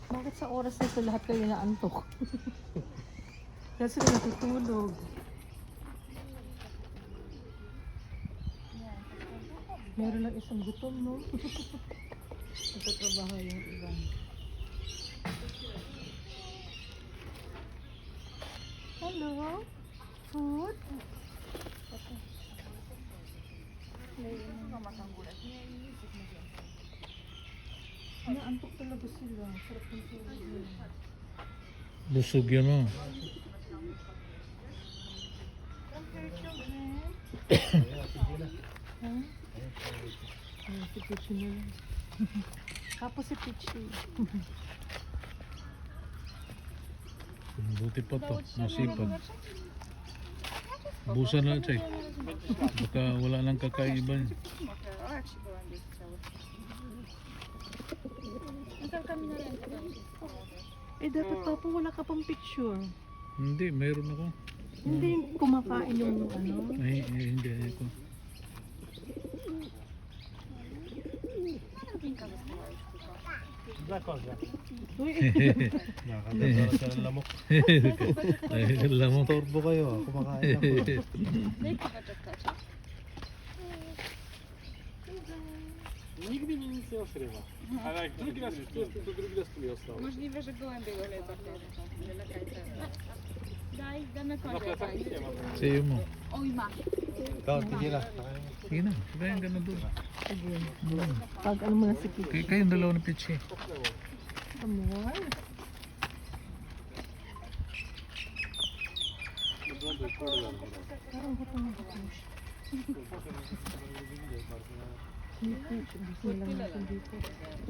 Bakit sa oras na ito lahat kayo naantok? Kasi natutulog. Meron lang isang gutom, no? Nagtatrabaho yung iba. Hello? Food? Naantok talaga sila. Sarap ng tulog nila. Busog yun oh. Huh? Si Pichi na lang. Tapos si Pichi. Buti pa to, masipag. Busa na chay. Baka wala nang kakaiba. Eh dapat pa po wala ka pang picture. Hindi, mayroon ako. Hindi kumakain yung ano. Ay, hindi ako. Uy, Nakakatawa sa lamok. Ay, alam mo. Turbo kayo, kumakain ako. Nigdy mi nic nie osrywa. Ale jak drugi raz już tu, to drugi raz tu mi ostał. Możliwe, że gołębie go lepiej. Daj, damy Na końca. plecach nic nie ma. Sa'yo mo. Oj, masz. Ikaw, tigil na. Sige na, kaya ka na doon. pag ano mo na si Pichi. Kayong dalawa na pitch eh. Amor. Parang gutom na gutom siya. Si Pichi, gusto nilang natin dito.